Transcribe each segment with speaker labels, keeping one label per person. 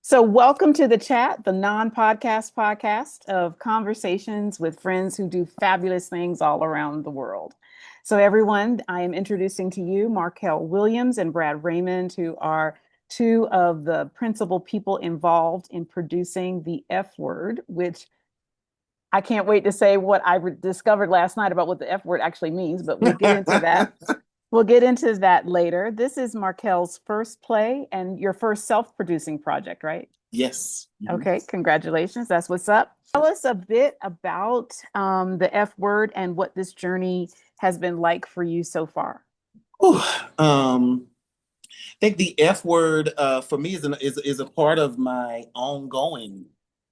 Speaker 1: So, welcome to the chat, the non-podcast podcast of conversations with friends who do fabulous things all around the world. So, everyone, I am introducing to you Markell Williams and Brad Raymond, who are two of the principal people involved in producing the F word, which I can't wait to say what I discovered last night about what the F word actually means, but we'll get into that. We'll get into that later. This is Markell's first play and your first self-producing project, right?
Speaker 2: Yes. Mhm.
Speaker 1: Okay, congratulations. That's what's up. Tell us a bit about the F word and what this journey has been like for you so far.
Speaker 2: Whew. I think the F word for me is a part of my ongoing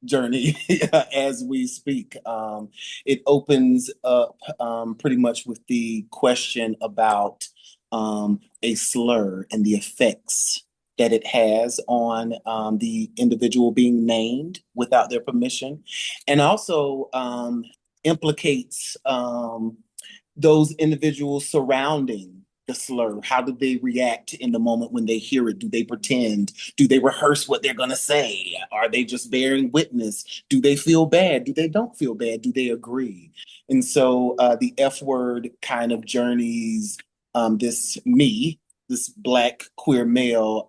Speaker 2: journey as we speak. It opens up pretty much with the question about a slur and the effects that it has on the individual being named without their permission, and also implicates those individuals surrounding the slur. How do they react in the moment when they hear it? Do they pretend? Do they rehearse what they're going to say? Are they just bearing witness? Do they feel bad? Do they don't feel bad? Do they agree? And so the F word kind of journeys this Black queer male,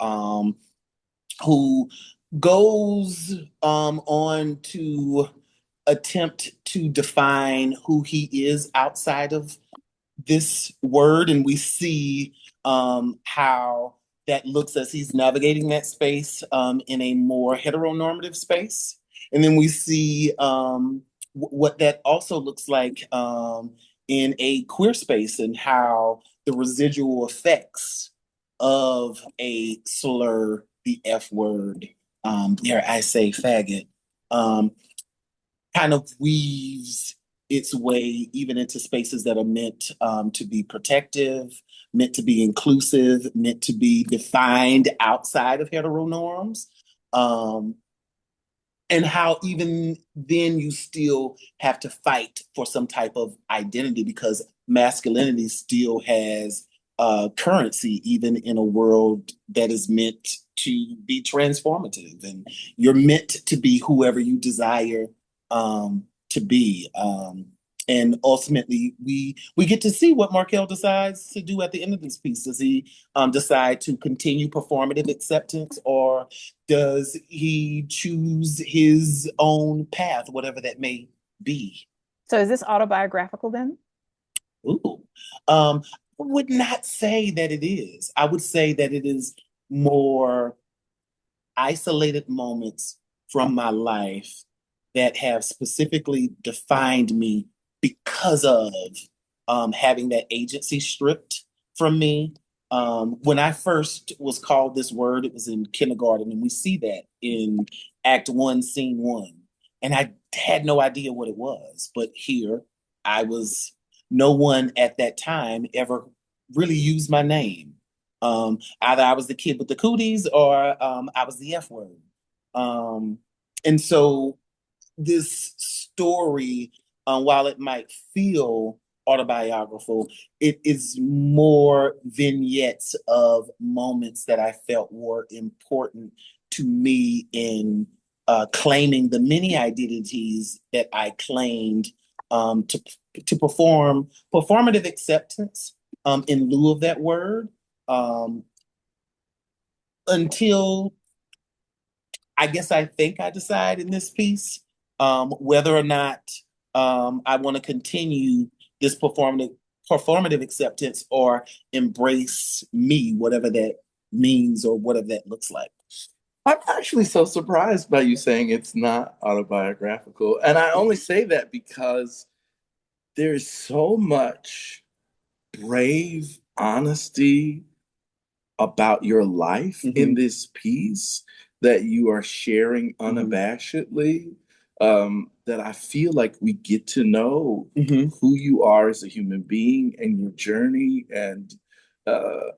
Speaker 2: who goes on to attempt to define who he is outside of this word, and we see how that looks as he's navigating that space in a more heteronormative space. And then we see what that also looks like in a queer space, and how the residual effects of a slur, the F word, dare I say faggot, um, kind of weaves its way even into spaces that are meant to be protective, meant to be inclusive, meant to be defined outside of hetero norms. Um, and how even then you still have to fight for some type of identity, because masculinity still has currency, even in a world that is meant to be transformative, and you're meant to be whoever you desire to be. And ultimately, we get to see what Markell decides to do at the end of this piece. Does he decide to continue performative acceptance, or does he choose his own path, whatever that may be?
Speaker 1: So, is this autobiographical then?
Speaker 2: Ooh. I would not say that it is. I would say that it is more isolated moments from my life that have specifically defined me because of having that agency stripped from me. When I first was called this word, it was in kindergarten, and we see that in Act One, Scene One. And I had no idea what it was, but here I was, no one at that time ever really used my name. Either I was the kid with the cooties, or I was the F word. Um, and so this story, while it might feel autobiographical, it is more vignettes of moments that I felt were important to me in claiming the many identities that I claimed, to perform performative acceptance in lieu of that word, um, until I guess I think I decide in this piece whether or not I want to continue this performative acceptance, or embrace me, whatever that means or whatever that looks like.
Speaker 3: I'm actually so surprised by you saying it's not autobiographical. And I only say that because there's so much brave honesty about your life in this piece that you are sharing unabashedly, that I feel like we get to know who you are as a human being and your journey. And, uh,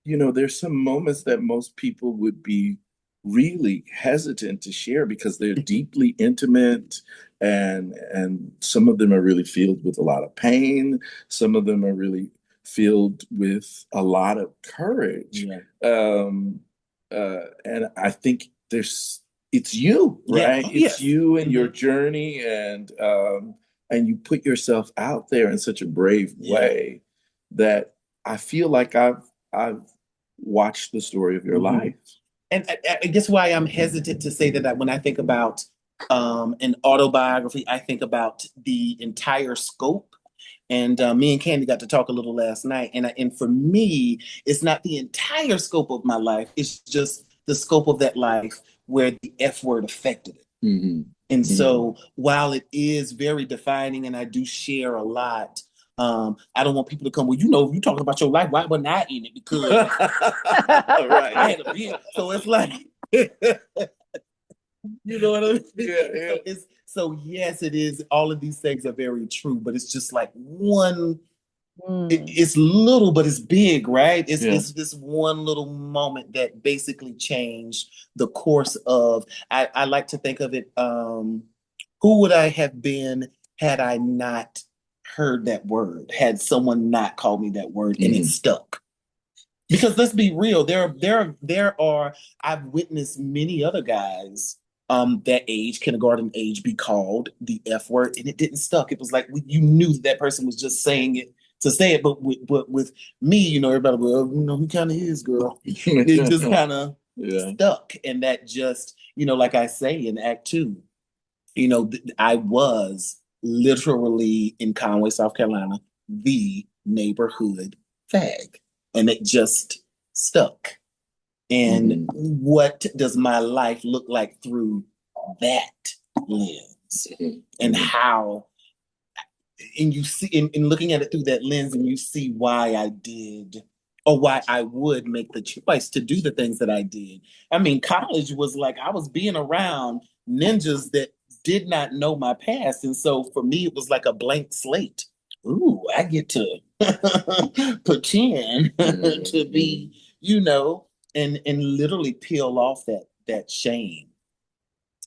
Speaker 3: there's some moments that most people would be really hesitant to share because they're deeply intimate, and some of them are really filled with a lot of pain. Some of them are really filled with a lot of courage.
Speaker 2: Yeah.
Speaker 3: And I think it's you, right?
Speaker 2: Oh,
Speaker 3: It's
Speaker 2: yes.
Speaker 3: you and your journey, and you put yourself out there in such a brave way that I feel like I've watched the story of your life.
Speaker 2: And I guess why I'm hesitant to say that when I think about an autobiography, I think about the entire scope. And me and Candy got to talk a little last night. And for me, it's not the entire scope of my life. It's just the scope of that life where the F word affected it. And so while it is very defining and I do share a lot, I don't want people to come, well, you talking about your life. Why wasn't I in it? Because
Speaker 3: Right.
Speaker 2: I had a beard. So it's like, you know what I mean?
Speaker 3: Yeah.
Speaker 2: So yes, it is. All of these things are very true, but it's just like one. It's little, but it's big, right? It's this one little moment that basically changed the course of. I like to think of it. Who would I have been had I not heard that word? Had someone not called me that word and it stuck? Because let's be real, there are. I've witnessed many other guys that age, kindergarten age, be called the F word, and it didn't stuck. It was like you knew that person was just saying it to say it, but with me, everybody, well, he kind of is, girl. It just kind of stuck, and that just, like I say in Act Two, I was literally in Conway, South Carolina, the neighborhood fag, and it just stuck. And what does my life look like through that lens? And how, and you see, in looking at it through that lens, and you see why I did, or why I would make the choice to do the things that I did. I mean, college was like I was being around ninjas that did not know my past. And so for me, it was like a blank slate. Ooh, I get to pretend to be, and literally peel off that shame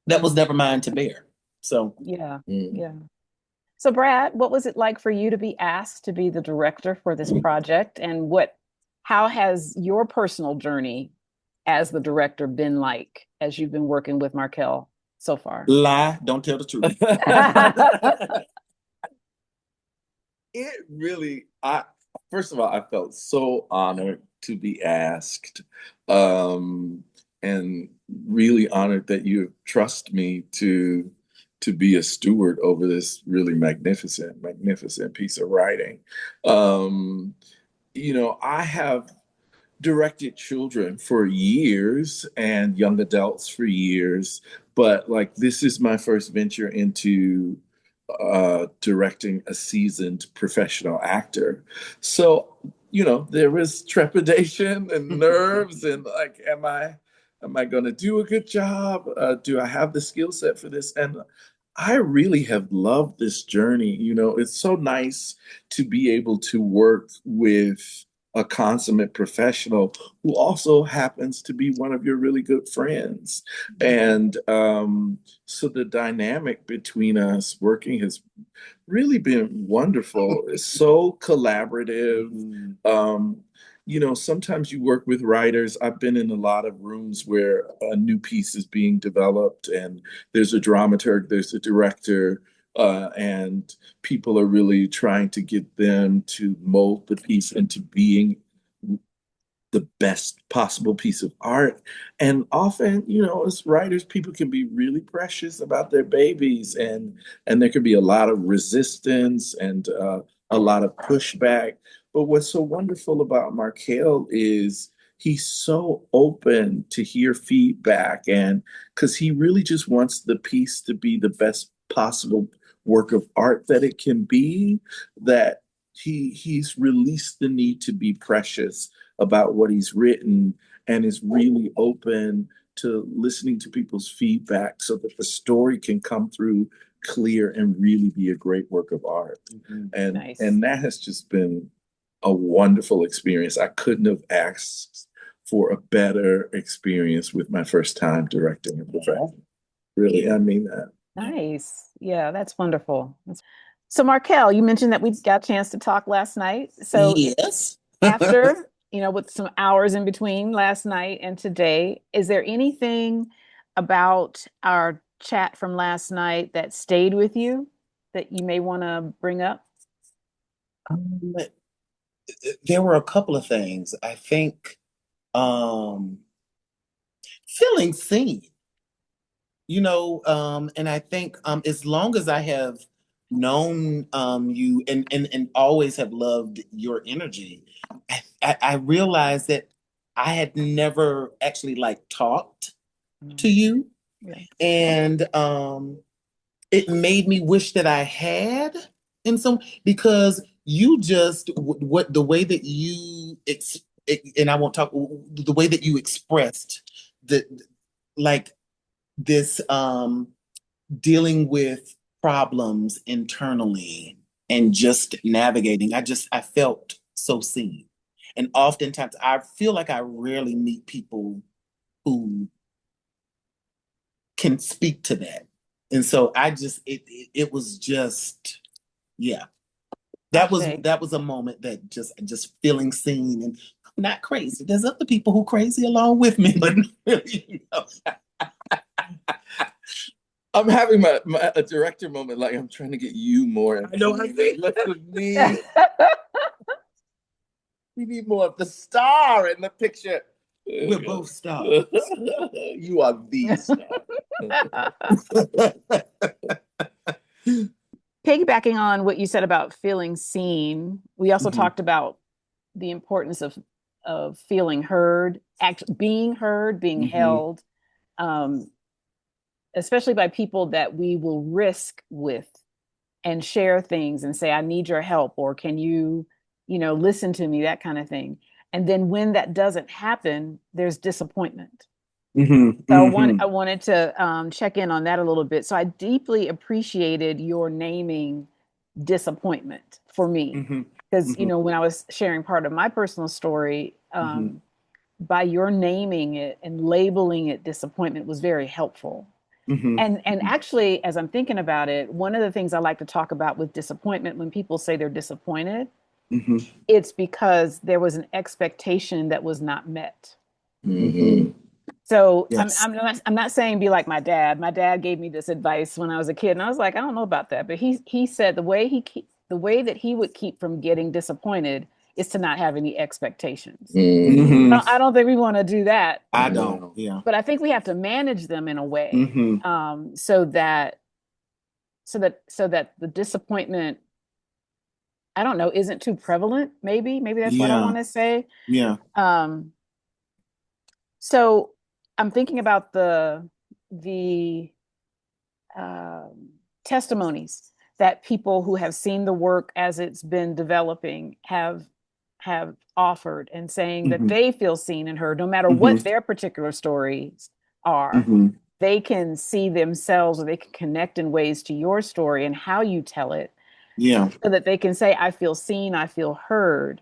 Speaker 2: that was never mine to bear. So
Speaker 1: yeah. So Brad, what was it like for you to be asked to be the director for this project, and how has your personal journey as the director been like as you've been working with Markell so far?
Speaker 2: Lie, don't tell the truth.
Speaker 3: It really, first of all, I felt so honored to be asked, and really honored that you trust me to be a steward over this really magnificent piece of writing. I have directed children for years and young adults for years, but like this is my first venture into directing a seasoned professional actor. So, there was trepidation and nerves and like, am I going to do a good job? Do I have the skill set for this? And I really have loved this journey. It's so nice to be able to work with a consummate professional who also happens to be one of your really good friends. And so the dynamic between us working has really been wonderful. It's so collaborative. Sometimes you work with writers. I've been in a lot of rooms where a new piece is being developed and there's a dramaturg, there's a director, and people are really trying to get them to mold the piece into being the best possible piece of art. And often, as writers, people can be really precious about their babies, and there can be a lot of resistance and a lot of pushback. But what's so wonderful about Markell is he's so open to hear feedback, and because he really just wants the piece to be the best possible work of art that it can be, that he's released the need to be precious about what he's written, and is really open to listening to people's feedback so that the story can come through clear and really be a great work of art. And
Speaker 1: Nice.
Speaker 3: And that has just been a wonderful experience. I couldn't have asked for a better experience with my first time directing a profession. Really, I mean that.
Speaker 1: Nice. Yeah, that's wonderful. So Markell, you mentioned that we got a chance to talk last night. So
Speaker 2: yes.
Speaker 1: after, with some hours in between last night and today, is there anything about our chat from last night that stayed with you that you may want to bring up?
Speaker 2: Um, there were a couple of things. I think um, feeling seen, and I think as long as I have known you and always have loved your energy, I realized that I had never actually like talked to you.
Speaker 1: Yeah.
Speaker 2: And it made me wish that I had in some because you just what the way that and I won't talk the way that you expressed the like this dealing with problems internally and just navigating. I felt so seen. And oftentimes I feel like I rarely meet people who can speak to that. And so it was just, yeah. That was a moment that just feeling seen and not crazy. There's other people who crazy along with me, but really,
Speaker 3: I'm having a director moment. Like I'm trying to get you more.
Speaker 2: I know. I think
Speaker 3: me. We need more of the star in the picture.
Speaker 2: We're both stars.
Speaker 3: You are the star.
Speaker 1: Piggybacking on what you said about feeling seen, we also talked about the importance of feeling heard, being heard, being held, especially by people that we will risk with and share things and say, I need your help, or can you, listen to me, that kind of thing. And then when that doesn't happen, there's disappointment. So I wanted to check in on that a little bit. So I deeply appreciated your naming disappointment for me. Because, when I was sharing part of my personal story, by your naming it and labeling it disappointment was very helpful. And actually, as I'm thinking about it, one of the things I like to talk about with disappointment, when people say they're disappointed, it's because there was an expectation that was not met. So yes. I'm not saying be like my dad. My dad gave me this advice when I was a kid, and I was like, I don't know about that. But he said the way that he would keep from getting disappointed is to not have any expectations. I don't think we want to do that.
Speaker 2: I don't. Yeah.
Speaker 1: But I think we have to manage them in a way, so that the disappointment, I don't know, isn't too prevalent. Maybe that's what I want to say.
Speaker 2: Yeah.
Speaker 1: So I'm thinking about the testimonies that people who have seen the work as it's been developing have offered, and saying that they feel seen and heard, no matter what their particular stories are. They can see themselves, or they can connect in ways to your story and how you tell it.
Speaker 2: Yeah.
Speaker 1: So that they can say, I feel seen, I feel heard.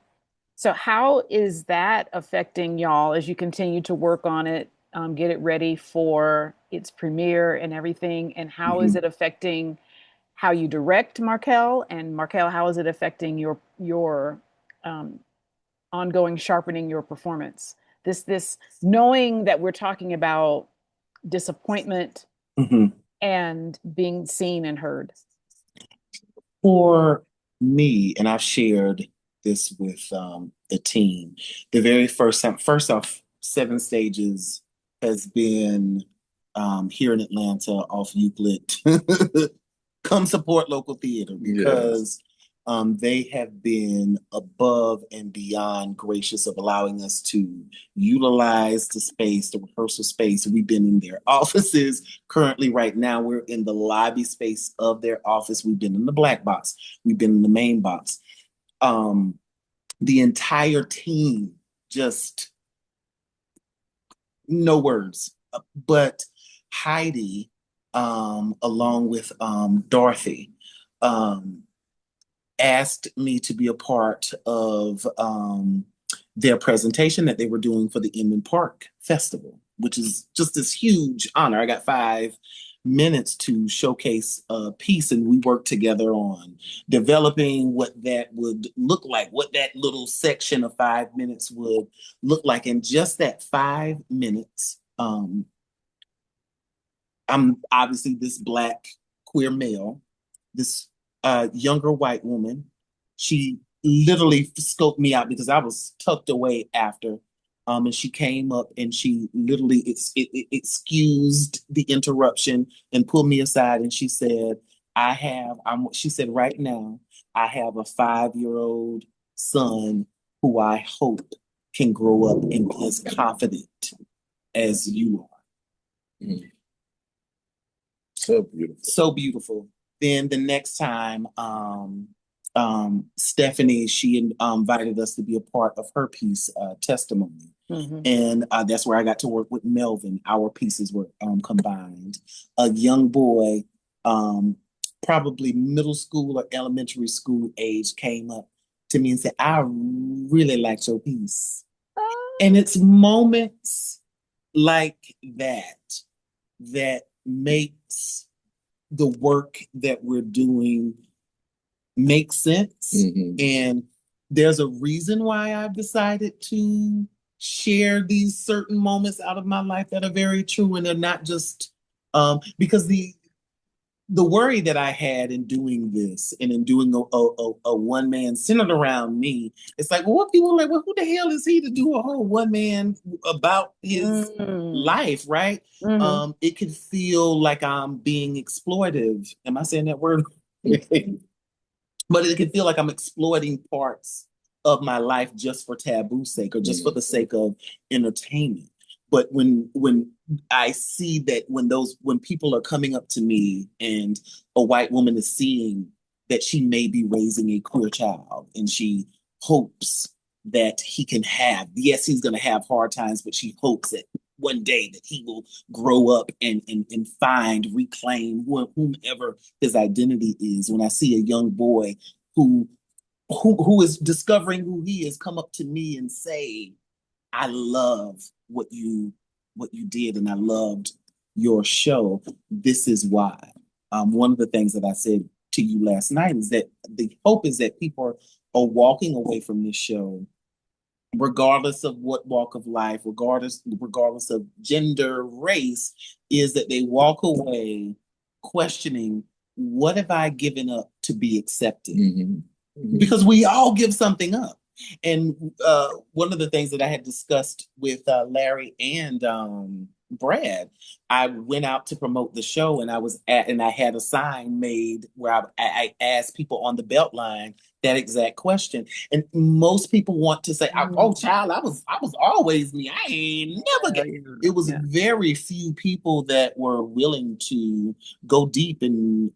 Speaker 1: So how is that affecting y'all as you continue to work on it, get it ready for its premiere and everything? And how is it affecting how you direct Markell? And Markell, how is it affecting your ongoing sharpening your performance? This knowing that we're talking about disappointment and being seen and heard.
Speaker 2: For me, and I've shared this with the team, the very first off, 7 Stages has been here in Atlanta off Euclid. Come support local theater, because they have been above and beyond gracious of allowing us to utilize the space, the rehearsal space. We've been in their offices. Currently, right now, we're in the lobby space of their office. We've been in the black box. We've been in the main box. The entire team, just no words. But Heidi, along with Dorothy, asked me to be a part of their presentation that they were doing for the Inman Park Festival, which is just this huge honor. I got 5 minutes to showcase a piece, and we worked together on developing what that would look like, what that little section of 5 minutes would look like. And just that 5 minutes, I'm obviously this Black queer male, this younger white woman. She literally scoped me out because I was tucked away after. And she came up and she literally excused the interruption and pulled me aside and she said, she said, right now, I have a 5-year-old son who I hope can grow up and be as confident as you are.
Speaker 3: Mm. So beautiful.
Speaker 2: So beautiful. Then the next time, Stephanie, she invited us to be a part of her piece, Testimony.
Speaker 1: Mm-hmm.
Speaker 2: And that's where I got to work with Melvin. Our pieces were combined. A young boy, probably middle school or elementary school age, came up to me and said, I really liked your piece. And it's moments like that makes the work that we're doing make sense.
Speaker 3: Mm-hmm.
Speaker 2: And there's a reason why I've decided to share these certain moments out of my life that are very true, and they're not just because the worry that I had in doing this and in doing a one man centered around me, it's like, well, what people are like, well, who the hell is he to do a whole one man about his life, right?
Speaker 1: Mm-hmm.
Speaker 2: It could feel like I'm being exploitive. Am I saying that word? But it can feel like I'm exploiting parts of my life just for taboo sake or just for the sake of entertainment. But when I see that when people are coming up to me and a white woman is seeing that she may be raising a queer child and she hopes that he can have, yes, he's going to have hard times, but she hopes that one day that he will grow up and reclaim whomever his identity is. When I see a young boy who is discovering who he is come up to me and say, I love what you did and I loved your show. This is why. One of the things that I said to you last night is that the hope is that people are walking away from this show, regardless of what walk of life, regardless of gender, race, is that they walk away questioning, what have I given up to be accepted?
Speaker 3: Mm-hmm. Mm-hmm.
Speaker 2: Because we all give something up. And one of the things that I had discussed with Larry and Brad, I went out to promote the show, and I had a sign made where I asked people on the belt line that exact question. And most people want to say, "Oh, child, I was always me. I ain't never get." It was very few people that were willing to go deep and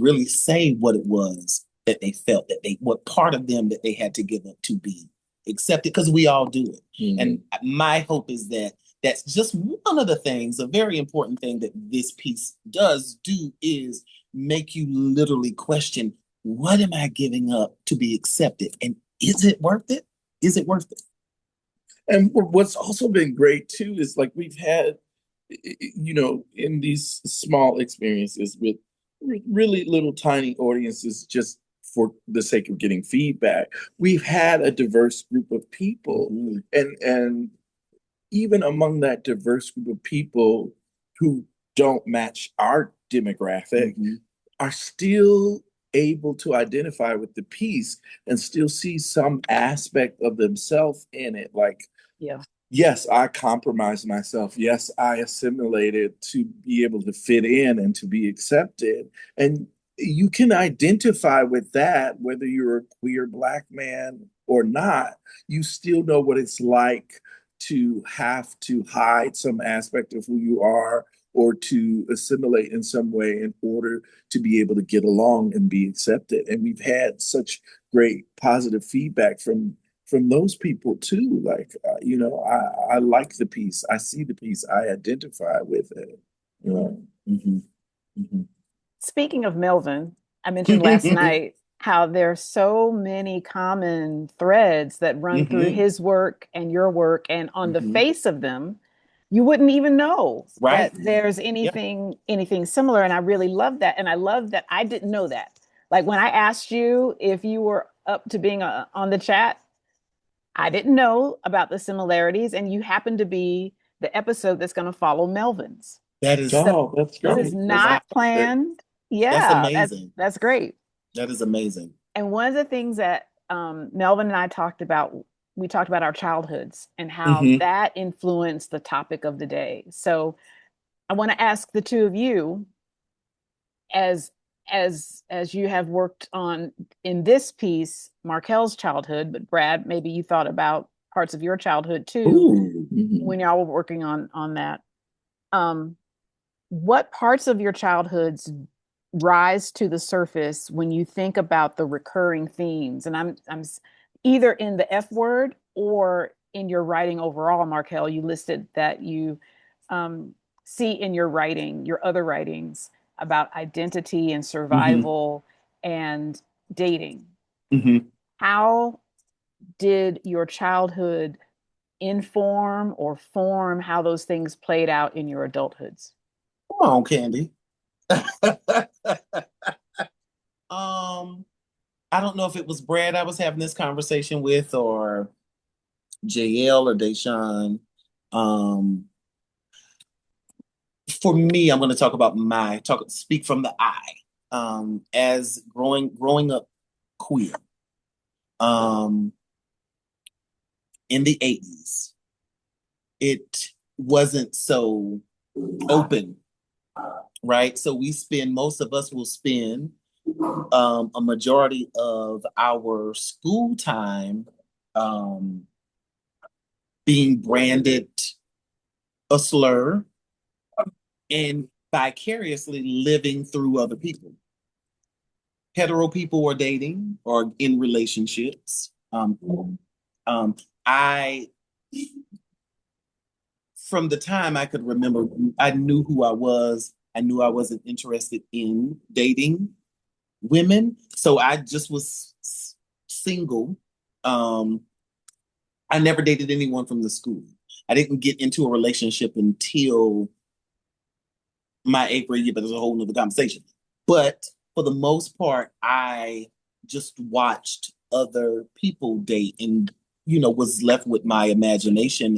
Speaker 2: really say what it was that they felt, what part of them that they had to give up to be accepted, because we all do it. Mm-hmm. And my hope is that that's just one of the things, a very important thing that this piece does do is make you literally question, what am I giving up to be accepted? And is it worth it? Is it worth it?
Speaker 3: And what's also been great too is like we've had, in these small experiences with really little tiny audiences, just for the sake of getting feedback, we've had a diverse group of people. Mm-hmm. And even among that diverse group of people who don't match our demographic, mm-hmm. are still able to identify with the piece and still see some aspect of themselves in it. Like, yes, I compromised myself. Yes, I assimilated to be able to fit in and to be accepted. And you can identify with that, whether you're a queer Black man or not. You still know what it's like to have to hide some aspect of who you are or to assimilate in some way in order to be able to get along and be accepted. And we've had such great positive feedback from those people too. Like, I like the piece. I see the piece. I identify with it.
Speaker 2: Mm-hmm. Mm-hmm.
Speaker 1: Speaking of Melvin, I mentioned last night how there's so many common threads that run mm-hmm. through his work and your work, and on mm-hmm. the face of them, you wouldn't even know that there's anything similar. And I really love that. And I love that I didn't know that. Like when I asked you if you were up to being on the chat, I didn't know about the similarities, and you happen to be the episode that's going to follow Melvin's.
Speaker 2: That is
Speaker 3: Oh, that's
Speaker 1: This
Speaker 3: great.
Speaker 1: is
Speaker 2: wow.
Speaker 1: not planned.
Speaker 2: That's
Speaker 1: Yeah,
Speaker 2: amazing.
Speaker 1: that's great.
Speaker 2: That is amazing.
Speaker 1: And one of the things that Melvin and I talked about, we talked about our childhoods and how
Speaker 2: Mm-hmm.
Speaker 1: that influenced the topic of the day. So I want to ask the two of you, as as you have worked on in this piece, Markell's childhood, but Brad, maybe you thought about parts of your childhood too
Speaker 2: Ooh.
Speaker 1: when y'all were working on that. Um, what parts of your childhoods rise to the surface when you think about the recurring themes? And I'm either in the F word or in your writing overall, Markell, you listed that you um, see in your writing, your other writings about identity and
Speaker 2: Mm-hmm.
Speaker 1: survival and dating.
Speaker 2: Mm-hmm.
Speaker 1: How did your childhood inform or form how those things played out in your adulthoods?
Speaker 2: Come on, Candy. um, I don't know if it was Brad I was having this conversation with, or JL or Deshaun. Um, for me, I'm going to talk about speak from the I. As growing up queer, um, in the 80s, it wasn't so open, right? So most of us will spend a majority of our school time um, being branded a slur and vicariously living through other people. Hetero people are dating or in relationships. I, from the time I could remember, I knew who I was. I knew I wasn't interested in dating women. So I just was single. Um, I never dated anyone from the school. I didn't get into a relationship until my eighth grade year, but there's a whole nother conversation. But for the most part, I just watched other people date and, was left with my imagination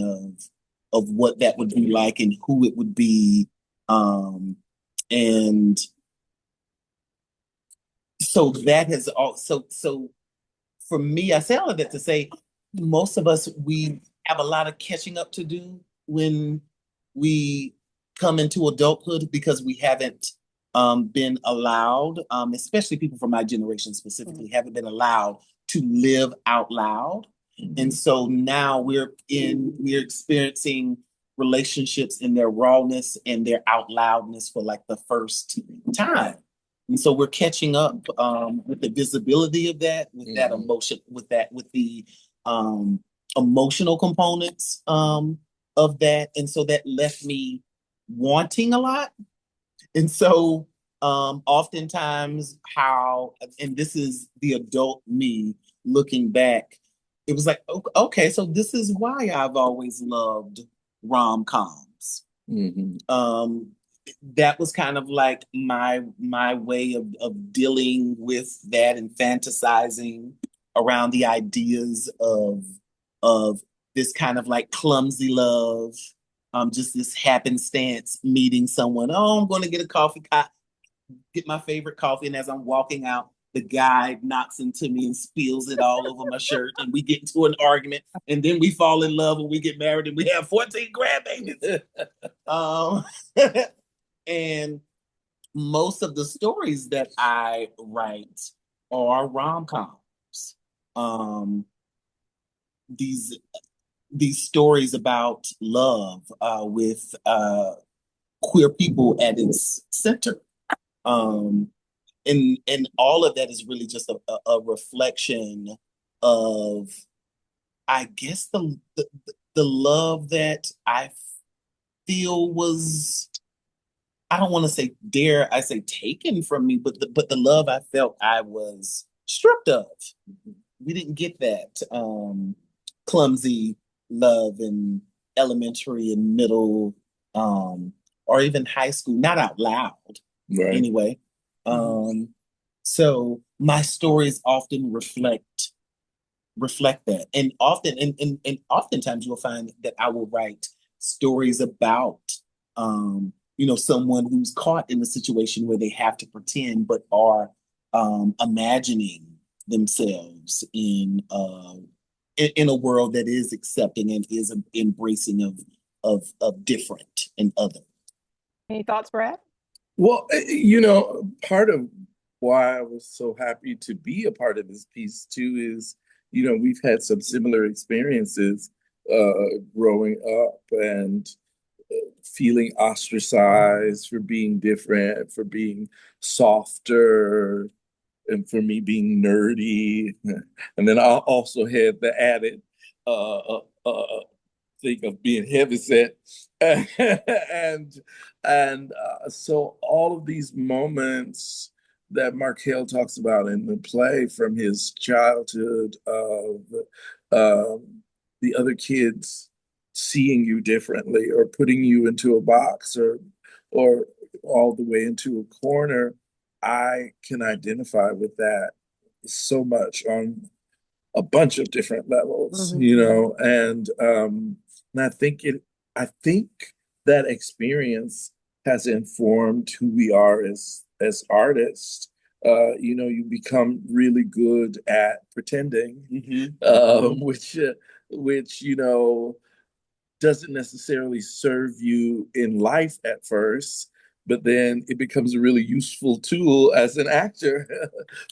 Speaker 2: of what that would be like and who it would be. And so that has also, so for me, I say all of that to say most of us, we have a lot of catching up to do when we come into adulthood because we haven't been allowed, especially people from my generation specifically, haven't been allowed to live out loud. And so now we're experiencing relationships in their rawness and their out loudness for like the first time. And so we're catching up with the visibility of that, with that emotion, with the emotional components of that. And so that left me wanting a lot. And so oftentimes and this is the adult me looking back, it was like, okay, so this is why I've always loved rom-coms. That was kind of like my way of dealing with that and fantasizing around the ideas of this kind of like clumsy love, just this happenstance meeting someone. Oh, I'm going to get a get my favorite coffee, and as I'm walking out, the guy knocks into me and spills it all over my shirt, and we get into an argument, and then we fall in love, and we get married, and we have 14 grandbabies. And most of the stories that I write are rom-coms. These stories about love with queer people at its center. And all of that is really just a reflection of, I guess, the love that I feel was, I don't want to say, dare I say, taken from me, but the love I felt I was stripped of. We didn't get that clumsy love in elementary and middle, or even high school, not out loud,
Speaker 3: Right.
Speaker 2: anyway. So my stories often reflect that, and oftentimes you'll find that I will write stories about someone who's caught in a situation where they have to pretend, but are imagining themselves in a world that is accepting and is embracing of different and other.
Speaker 1: Any thoughts, Brad?
Speaker 3: Well, part of why I was so happy to be a part of this piece too is, we've had some similar experiences growing up and feeling ostracized for being different, for being softer, and for me being nerdy. And then I also had the added thing of being heavyset. and so all of these moments that Markell talks about in the play from his childhood of the other kids seeing you differently or putting you into a box or all the way into a corner, I can identify with that so much on a bunch of different levels, and I think that experience has informed who we are as artists. You become really good at pretending, which doesn't necessarily serve you in life at first, but then it becomes a really useful tool as an actor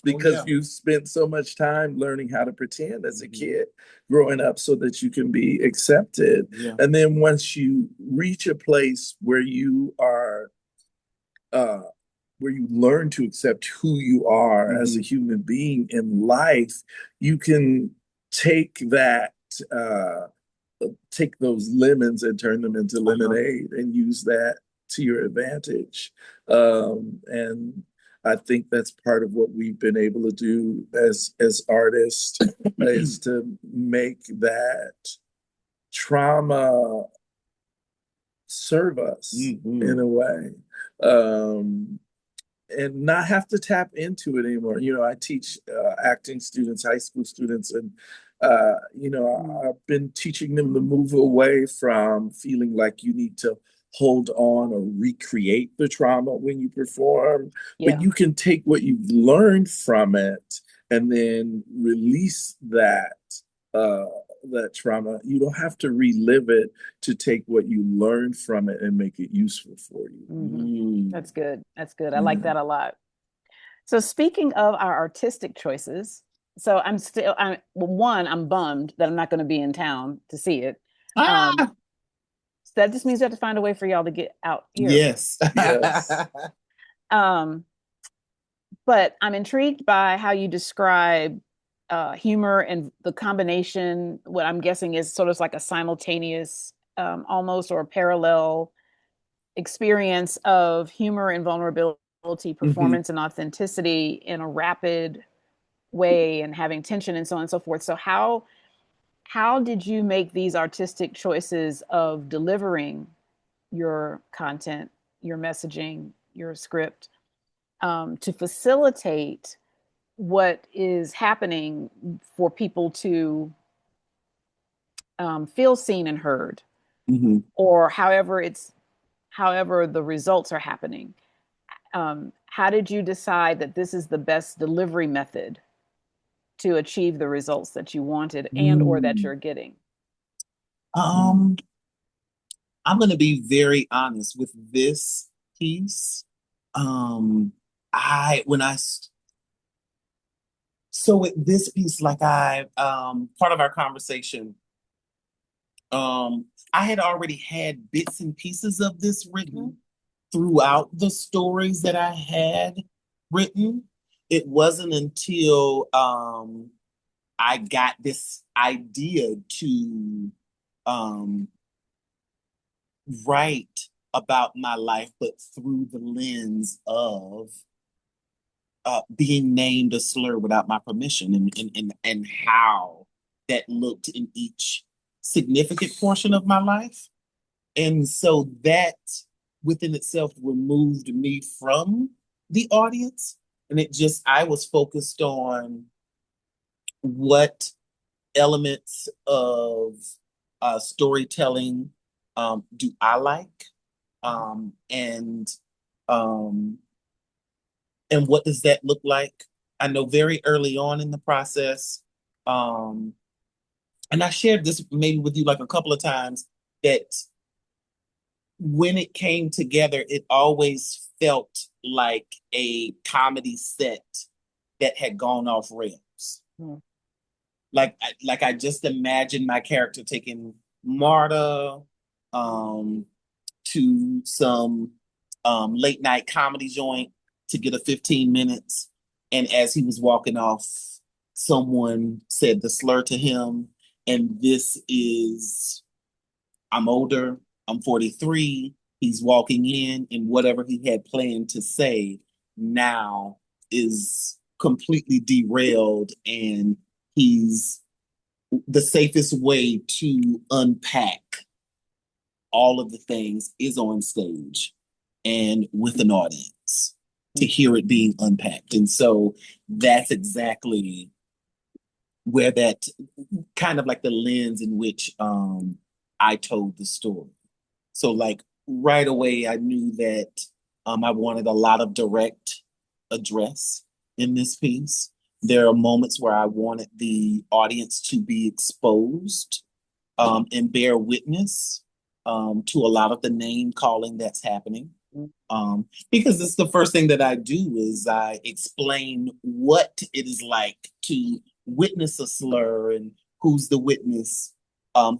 Speaker 3: because you've spent so much time learning how to pretend as a kid growing up so that you can be accepted. And then once you reach a place where you are where you learn to accept who you are as a human being in life, you can take those lemons and turn them into lemonade and use that to your advantage. And I think that's part of what we've been able to do as artists is to make that trauma serve us in a way. And not have to tap into it anymore. I teach acting students, high school students, and I've been teaching them to move away from feeling like you need to hold on or recreate the trauma when you perform, but you can take what you've learned from it and then release that trauma. You don't have to relive it to take what you learned from it and make it useful for you.
Speaker 1: That's good. That's good. I like that a lot. So speaking of our artistic choices, so I'm bummed that I'm not going to be in town to see it. So that just means we have to find a way for y'all to get out here.
Speaker 2: Yes.
Speaker 1: But I'm intrigued by how you describe humor and the combination, what I'm guessing is sort of like a simultaneous, almost, or a parallel experience of humor and vulnerability, performance and authenticity in a rapid way, and having tension and so on and so forth. So how did you make these artistic choices of delivering your content, your messaging, your script, to facilitate what is happening for people to feel seen and heard, or however the results are happening? How did you decide that this is the best delivery method to achieve the results that you wanted and or that you're getting?
Speaker 2: I'm going to be very honest with this piece. So with this piece, like part of our conversation, I had already had bits and pieces of this written throughout the stories that I had written. It wasn't until I got this idea to write about my life, but through the lens of being named a slur without my permission, and how that looked in each significant portion of my life. And so that within itself removed me from the audience. And I was focused on what elements of storytelling do I like? and um, what does that look like? I know very early on in the process, um, and I shared this maybe with you like a couple of times, that when it came together, it always felt like a comedy set that had gone off rails.
Speaker 1: Mm.
Speaker 2: Like I just imagined my character taking Marta to some late night comedy joint to get a 15 minutes. And as he was walking off, someone said the slur to him. And this is, I'm older, I'm 43. He's walking in, and whatever he had planned to say now is completely derailed. And he's the safest way to unpack all of the things is on stage and with an audience to hear it being unpacked. And so that's exactly where that kind of like the lens in which I told the story. So like right away, I knew that I wanted a lot of direct address in this piece. There are moments where I wanted the audience to be exposed and bear witness to a lot of the name calling that's happening. Because it's the first thing that I do is I explain what it is like to witness a slur and who's the witness,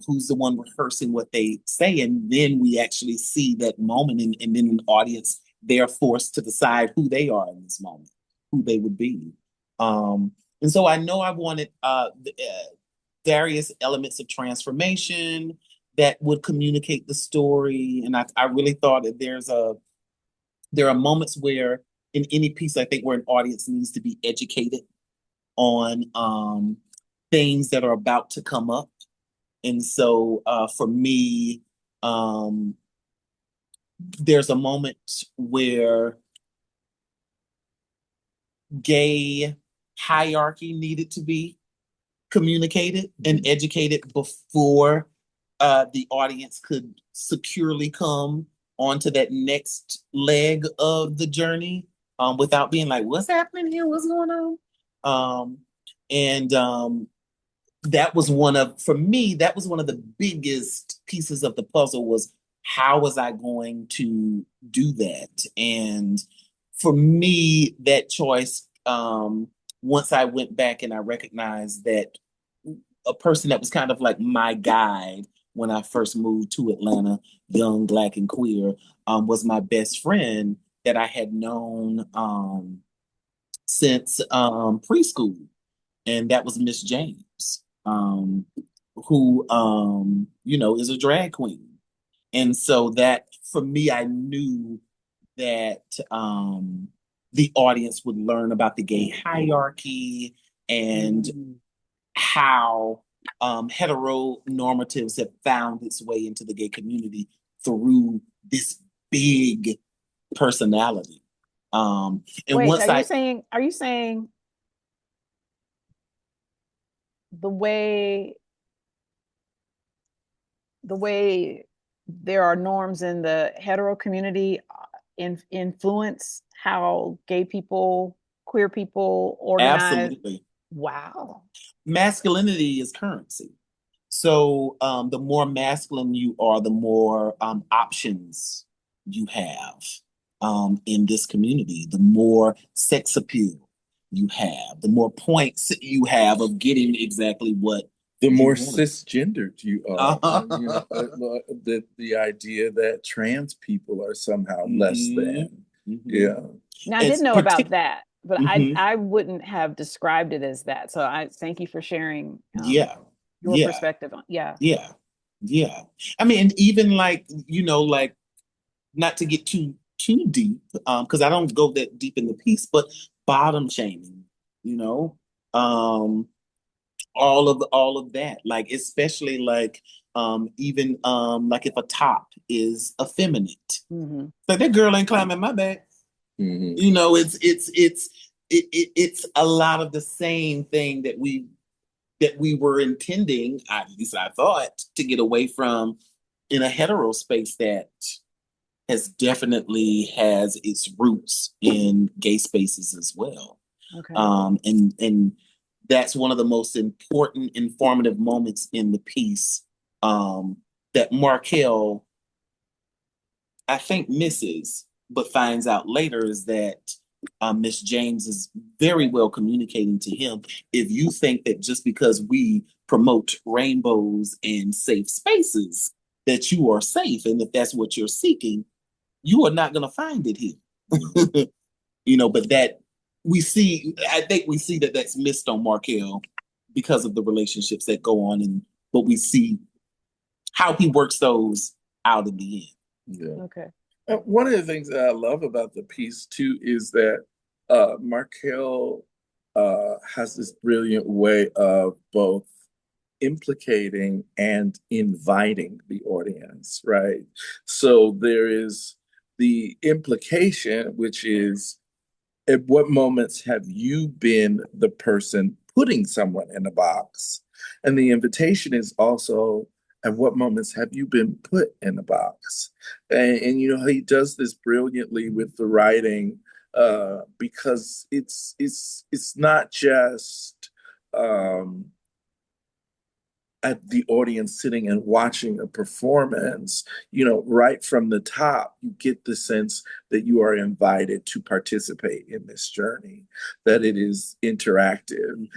Speaker 2: who's the one rehearsing what they say, and then we actually see that moment, and then an audience, they're forced to decide who they are in this moment, who they would be. And so I know I wanted various elements of transformation that would communicate the story, and I really thought that there are moments where in any piece, I think, where an audience needs to be educated on things that are about to come up. And so for me, there's a moment where gay hierarchy needed to be communicated and educated before the audience could securely come onto that next leg of the journey without being like, what's happening here? What's going on? And that was for me, that was one of the biggest pieces of the puzzle, was how was I going to do that? And for me, that choice, once I went back and I recognized that a person that was kind of like my guide when I first moved to Atlanta, young, Black, and queer, was my best friend that I had known since preschool. And that was Miss James, who, is a drag queen. And so that, for me, I knew that the audience would learn about the gay hierarchy and how heteronormatives have found its way into the gay community through this big personality. And
Speaker 1: Wait,
Speaker 2: once
Speaker 1: are you saying the way there are norms in the hetero community influence how gay people, queer people organize?
Speaker 2: Absolutely.
Speaker 1: Wow.
Speaker 2: Masculinity is currency. So the more masculine you are, the more options you have in this community, the more sex appeal you have, the more points you have of getting exactly what
Speaker 3: the more
Speaker 2: want.
Speaker 3: cisgendered you are. The idea that trans people are somehow less than. Yeah.
Speaker 1: Now, I didn't know about that, but I wouldn't have described it as that. So I thank you for sharing your perspective on. Yeah.
Speaker 2: I mean, and even like, like, not to get too deep, because I don't go that deep in the piece, but bottom shaming, all of that, like, especially like even like if a top is effeminate, like, that girl ain't climbing my back. It's a lot of the same thing that we were intending, at least I thought, to get away from in a hetero space that has its roots in gay spaces as well.
Speaker 1: Okay.
Speaker 2: And that's one of the most important, informative moments in the piece that Markell, I think, misses, but finds out later, is that Miss James is very well communicating to him. If you think that just because we promote rainbows and safe spaces, that you are safe, and if that's what you're seeking, you are not going to find it here. But that I think we see that that's missed on Markell because of the relationships that go on, but we see how he works those out in the end.
Speaker 3: Yeah.
Speaker 1: Okay.
Speaker 3: One of the things that I love about the piece too is that Markell has this brilliant way of both implicating and inviting the audience, right? So there is the implication, which is, at what moments have you been the person putting someone in a box? And the invitation is also, at what moments have you been put in a box? And he does this brilliantly with the writing, because it's not just at the audience sitting and watching a performance. Right from the top, you get the sense that you are invited to participate in this journey, that it is interactive,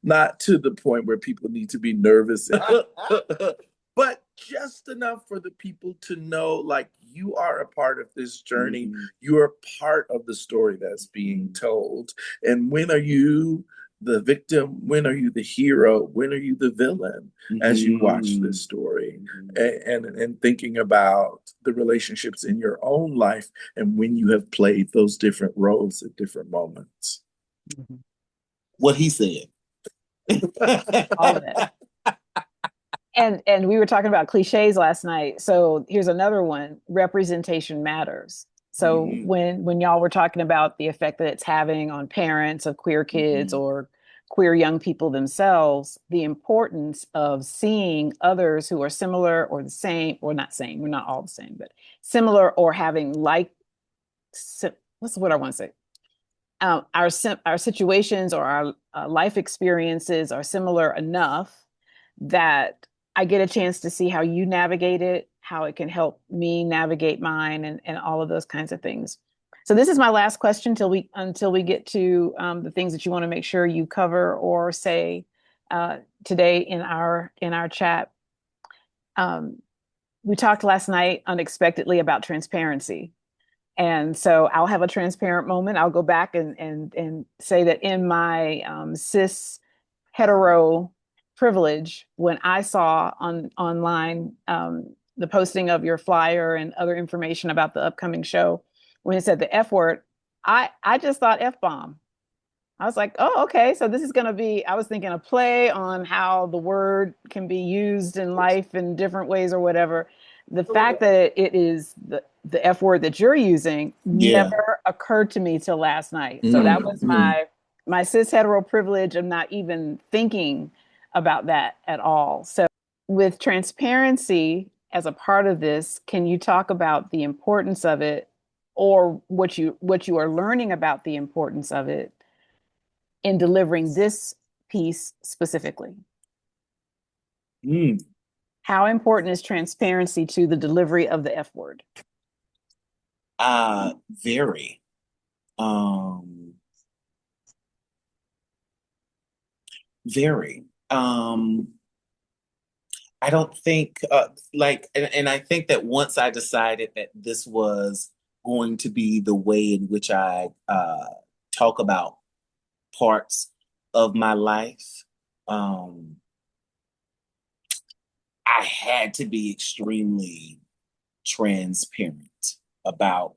Speaker 3: not to the point where people need to be nervous, but just enough for the people to know, like, you are a part of this journey. Mm-hmm. You are part of the story that's being told. And when are you the victim? When are you the hero? When are you the villain? Mm-hmm. As you watch this story, mm-hmm. and thinking about the relationships in your own life and when you have played those different roles at different moments.
Speaker 2: Mm-hmm. What he said.
Speaker 1: All of it. And we were talking about cliches last night. So here's another one: representation matters. So mm-hmm. when y'all were talking about the effect that it's having on parents of queer kids mm-hmm. or queer young people themselves, the importance of seeing others who are similar or the same, or not same, we're not all the same, but similar, or having what's what I want to say? Our situations or our life experiences are similar enough that I get a chance to see how you navigate it, how it can help me navigate mine, and all of those kinds of things. So this is my last question until we get to the things that you want to make sure you cover or say today in our chat. We talked last night unexpectedly about transparency. And so I'll have a transparent moment. I'll go back and say that in my cis hetero privilege, when I saw online the posting of your flyer and other information about the upcoming show, when it said the F word, I just thought F-bomb. I was like, oh, okay. So this is going to be, I was thinking a play on how the word can be used in life in different ways or whatever. The fact that it is the F word that you're using never occurred to me till last night. So that was my cis hetero privilege of not even thinking about that at all. So with transparency as a part of this, can you talk about the importance of it, or what you are learning about the importance of it in delivering this piece specifically? How important is transparency to the delivery of the F word?
Speaker 2: Very. Very. I don't think and I think that once I decided that this was going to be the way in which I talk about parts of my life, I had to be extremely transparent about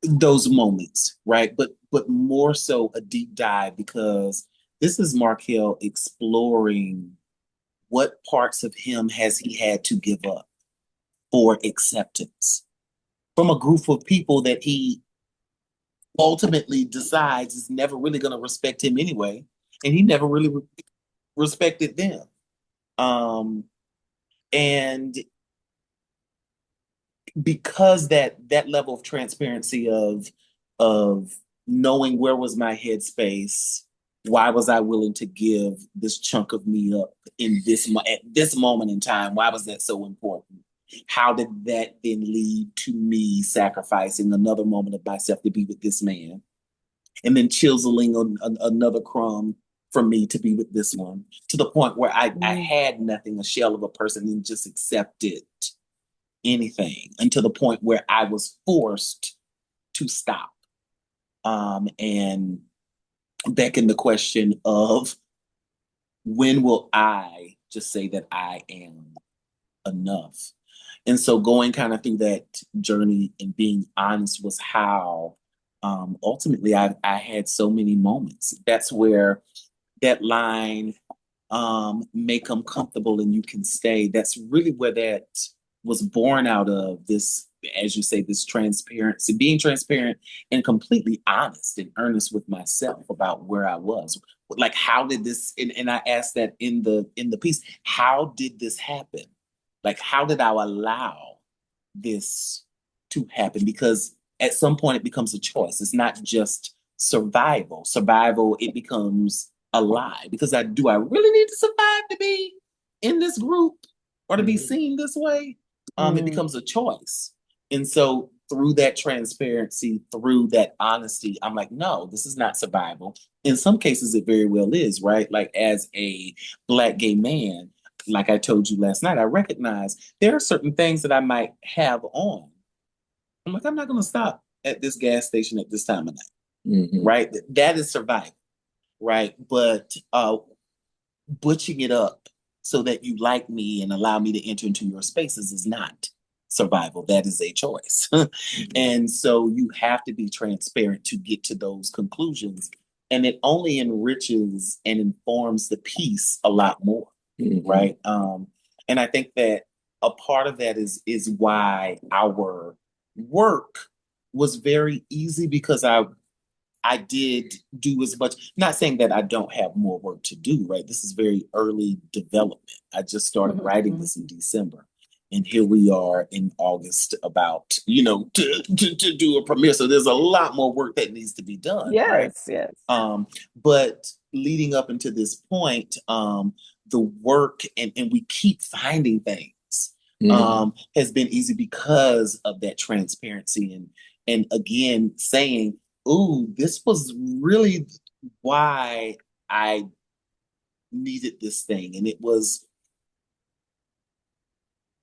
Speaker 2: those moments, right? But more so a deep dive, because this is Markell exploring what parts of him has he had to give up for acceptance from a group of people that he ultimately decides is never really going to respect him anyway, and he never really respected them. And because that level of transparency of knowing where was my headspace, why was I willing to give this chunk of me up in at this moment in time? Why was that so important? How did that then lead to me sacrificing another moment of myself to be with this man, and then chiseling another crumb for me to be with this one, to the point where I had nothing, a shell of a person, and just accepted anything, until the point where I was forced to stop, and beckon the question of, when will I just say that I am enough? And so going kind of through that journey and being honest was how ultimately I had so many moments. That's where that line, make them comfortable and you can stay. That's really where that was born out of, this, as you say, this transparency, being transparent and completely honest and earnest with myself about where I was. Like, how did this, and I asked that in the piece, how did this happen? Like, how did I allow this to happen? Because at some point it becomes a choice. It's not just survival. Survival, it becomes a lie. Because I really need to survive to be in this group or to be seen this way? It becomes a choice. And so through that transparency, through that honesty, I'm like, no, this is not survival. In some cases, it very well is, right? Like, as a Black gay man, like I told you last night, I recognize there are certain things that I might have on. I'm like, I'm not going to stop at this gas station at this time of night, right? That is survival, right? But butching it up so that you like me and allow me to enter into your spaces is not survival. That is a choice. And so you have to be transparent to get to those conclusions. And it only enriches and informs the piece a lot more. Right. And I think that a part of that is why our work was very easy, because I did do as much, not saying that I don't have more work to do, right? This is very early development. I just started writing this in December. And here we are in August, about, to do a premiere. So there's a lot more work that needs to be done.
Speaker 1: Yes,
Speaker 2: right?
Speaker 1: Yes.
Speaker 2: But leading up into this point, the work, and we keep finding things, has been easy because of that transparency, and again saying, ooh, this was really why I needed this thing. And it was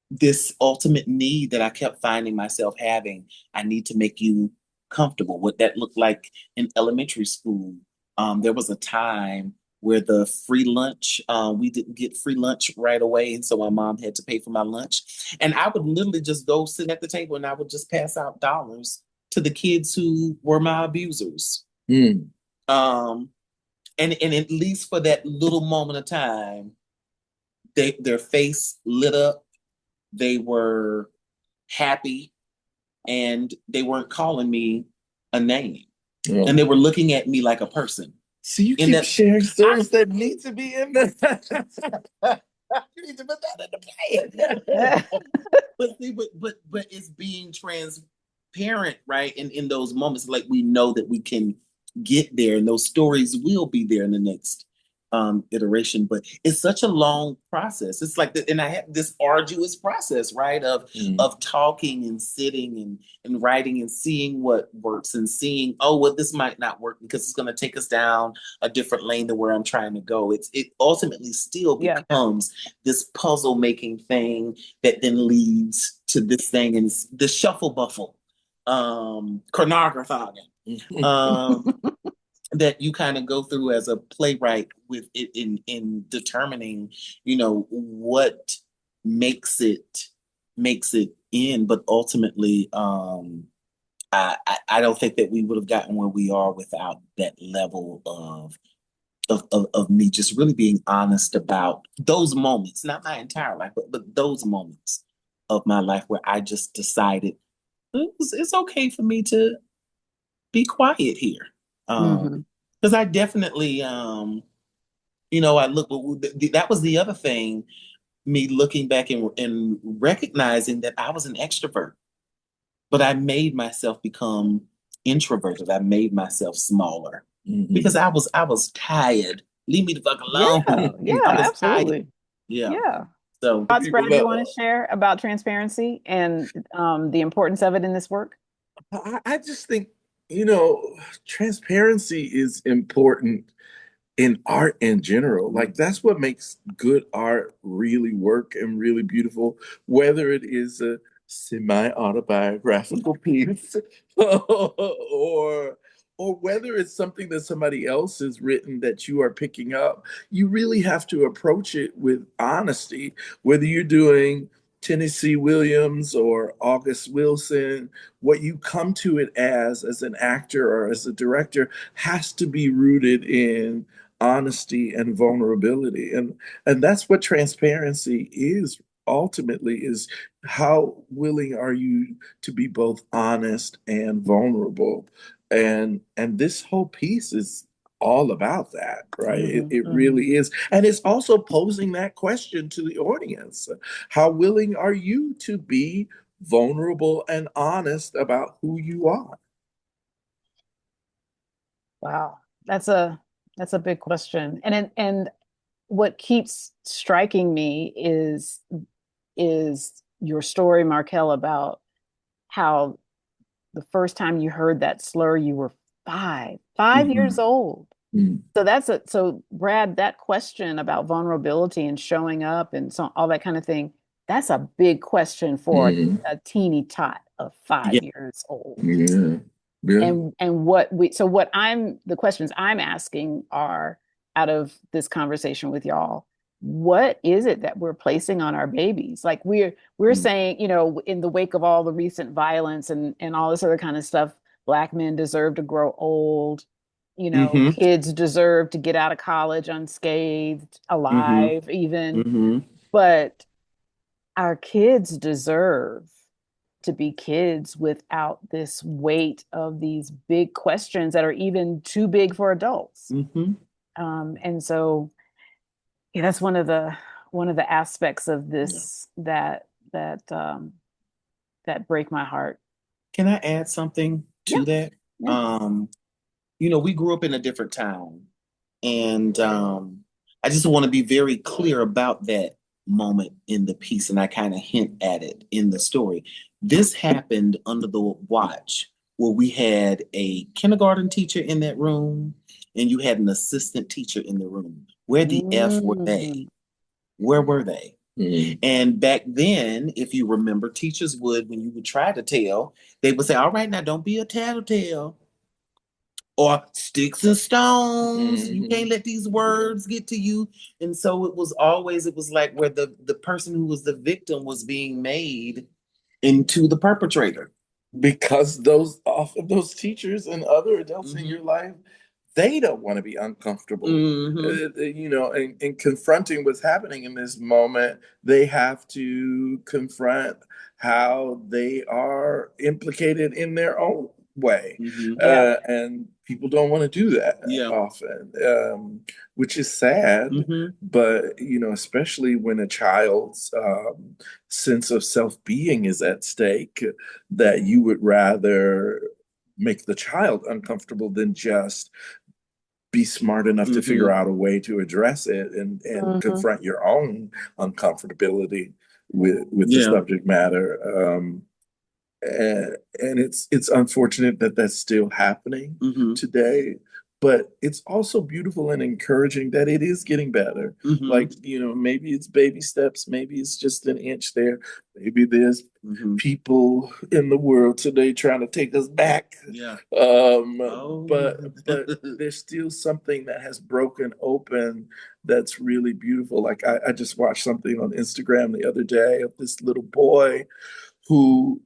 Speaker 2: this ultimate need that I kept finding myself having. I need to make you comfortable. What that looked like in elementary school. There was a time where the free lunch, we didn't get free lunch right away. And so my mom had to pay for my lunch. And I would literally just go sit at the table and I would just pass out dollars to the kids who were my abusers. And at least for that little moment of time, their face lit up. They were happy, and they weren't calling me a name. And they were looking at me like a person.
Speaker 3: So you keep sharing stories that need to be in there.
Speaker 2: You need to put that in the play. But it's being transparent, right? In those moments, like, we know that we can get there, and those stories will be there in the next iteration. But it's such a long process. It's like and I have this arduous process, right, of talking and sitting and writing and seeing what works, and seeing, oh, well, this might not work because it's going to take us down a different lane than where I'm trying to go. It ultimately still becomes this puzzle making thing that then leads to this thing, and the shuffle buffle, chronography, that you kind of go through as a playwright with it in determining, what makes it in. But ultimately, I don't think that we would have gotten where we are without that level of me just really being honest about those moments, not my entire life, but those moments of my life where I just decided it's okay for me to be quiet here. Because I definitely, I look, that was the other thing, me looking back and recognizing that I was an extrovert. but I made myself become introverted. I made myself smaller because I was tired. Leave me the fuck alone.
Speaker 1: Yeah,
Speaker 2: I was tired.
Speaker 1: absolutely.
Speaker 2: Yeah.
Speaker 1: Yeah.
Speaker 2: So
Speaker 1: Thoughts,
Speaker 3: People
Speaker 1: Brad, you want
Speaker 3: know.
Speaker 1: to share about transparency and the importance of it in this work?
Speaker 3: I just think, transparency is important in art in general. Like that's what makes good art really work and really beautiful, whether it is a semi-autobiographical piece or or whether it's something that somebody else has written that you are picking up. You really have to approach it with honesty, whether you're doing Tennessee Williams or August Wilson. What you come to it as an actor or as a director has to be rooted in honesty and vulnerability, and that's what transparency is ultimately, is how willing are you to be both honest and vulnerable. And this whole piece is all about that, right? It really is. And it's also posing that question to the audience: how willing are you to be vulnerable and honest about who you are?
Speaker 1: Wow. That's a big question. And what keeps striking me is your story, Markell, about how the first time you heard that slur, you were five years
Speaker 3: Mhm.
Speaker 1: old.
Speaker 3: Mhm.
Speaker 1: So Brad, that question about vulnerability and showing up and so all that kind of thing, that's a big question for
Speaker 3: Mhm.
Speaker 1: a teeny tot of
Speaker 2: yeah.
Speaker 1: 5 years old.
Speaker 3: Yeah. Yeah.
Speaker 1: And what the questions I'm asking are, out of this conversation with y'all, what is it that we're placing on our babies? Like we're
Speaker 3: Mm.
Speaker 1: saying, in the wake of all the recent violence and all this other kind of stuff, Black men deserve to grow old.
Speaker 2: Mm-hmm.
Speaker 1: Kids deserve to get out of college unscathed,
Speaker 2: Mm-hmm.
Speaker 1: alive, even.
Speaker 2: Mm-hmm.
Speaker 1: But our kids deserve to be kids without this weight of these big questions that are even too big for adults.
Speaker 2: Mm-hmm.
Speaker 1: And so, yeah, that's one of the aspects of
Speaker 2: Yeah.
Speaker 1: this that break my heart.
Speaker 2: Can I add something
Speaker 1: Yeah,
Speaker 2: to that?
Speaker 1: yeah.
Speaker 2: Um, we grew up in a different town, and I just want to be very clear about that moment in the piece, and I kind of hint at it in the story. This happened under the watch where we had a kindergarten teacher in that room, and you had an assistant teacher in the room. Where the F were they?
Speaker 1: Mm.
Speaker 2: Where were they?
Speaker 3: Mm.
Speaker 2: And back then, if you remember, teachers would, when you would try to tell, they would say, "All right, now don't be a tattletale." Or sticks and stones. You
Speaker 3: Mhm.
Speaker 2: can't let these words get to you. And so it was like where the person who was the victim was being made into the perpetrator.
Speaker 3: Because often those teachers and other adults in
Speaker 2: Mm-hmm.
Speaker 3: your life, they don't want to be uncomfortable.
Speaker 2: Mm-hmm.
Speaker 3: In confronting what's happening in this moment, they have to confront how they are implicated in their own way.
Speaker 2: Mm-hmm.
Speaker 1: Yeah.
Speaker 3: And people don't want to do that
Speaker 2: Yeah.
Speaker 3: often, which is sad.
Speaker 2: Mm-hmm.
Speaker 3: But, especially when a child's sense of self-being is at stake, that you would rather make the child uncomfortable than just be smart enough to figure
Speaker 2: Mm-hmm.
Speaker 3: out a way to address it and
Speaker 1: Mhm.
Speaker 3: confront your own uncomfortability with the
Speaker 2: Yeah.
Speaker 3: subject matter. And it's unfortunate that that's still happening
Speaker 2: Mm-hmm.
Speaker 3: today, but it's also beautiful and encouraging that it is getting better.
Speaker 2: Mm-hmm.
Speaker 3: Like, maybe it's baby steps, maybe it's just an inch there, maybe there's
Speaker 2: Mm-hmm.
Speaker 3: people in the world today trying to take us back.
Speaker 2: Yeah.
Speaker 3: But
Speaker 2: Oh.
Speaker 3: there's still something that has broken open that's really beautiful. Like I just watched something on Instagram the other day of this little boy who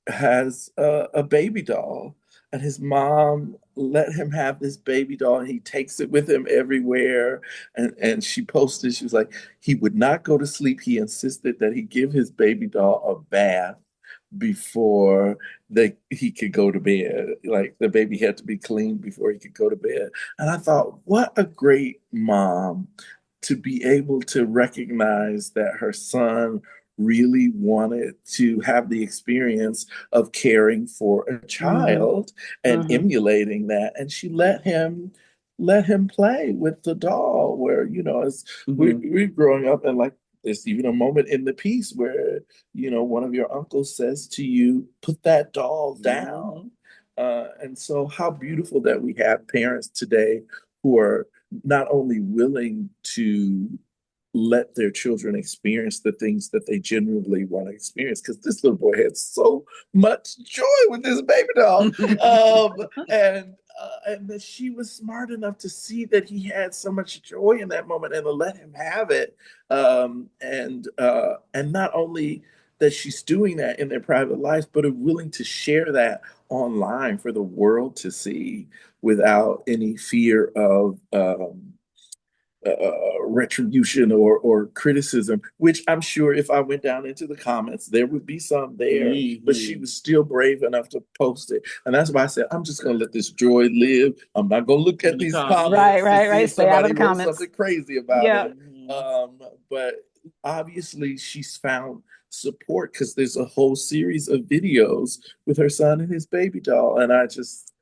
Speaker 3: has a baby doll, and his mom let him have this baby doll, and he takes it with him everywhere. And she posted, she was like, he would not go to sleep. He insisted that he give his baby doll a bath before he could go to bed. Like the baby had to be cleaned before he could go to bed. And I thought, what a great mom to be able to recognize that her son really wanted to have the experience of caring for a child and emulating that. And she let him play with the doll where, as we're growing up, and like there's even a moment in the piece where, one of your uncles says to you, put that doll down. And so how beautiful that we have parents today who are not only willing to let their children experience the things that they genuinely want to experience, because this little boy had so much joy with this baby doll. And that she was smart enough to see that he had so much joy in that moment and to let him have it. And not only that she's doing that in their private lives, but are willing to share that online for the world to see without any fear of retribution or criticism, which I'm sure if I went down into the comments, there would be some there, but she was still brave enough to post it. And that's why I said, I'm just going to let this joy live. I'm not going to look at these comments.
Speaker 1: Right. Stay out of the comments.
Speaker 3: Something crazy about it. But obviously she's found support because there's a whole series of videos with her son and his baby doll. And I just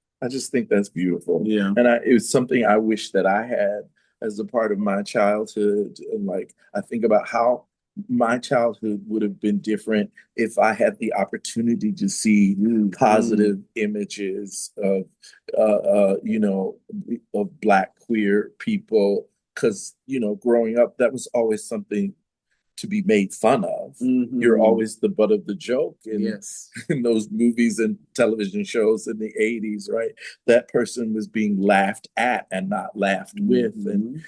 Speaker 3: think that's beautiful.
Speaker 2: Yeah.
Speaker 3: And it was something I wish that I had as a part of my childhood. And like, I think about how my childhood would have been different if I had the opportunity to see positive images of, of Black queer people. Because, growing up, that was always something to be made fun of. You're always the butt of the joke in those movies and television shows in the 80s, right? That person was being laughed at and not laughed with. And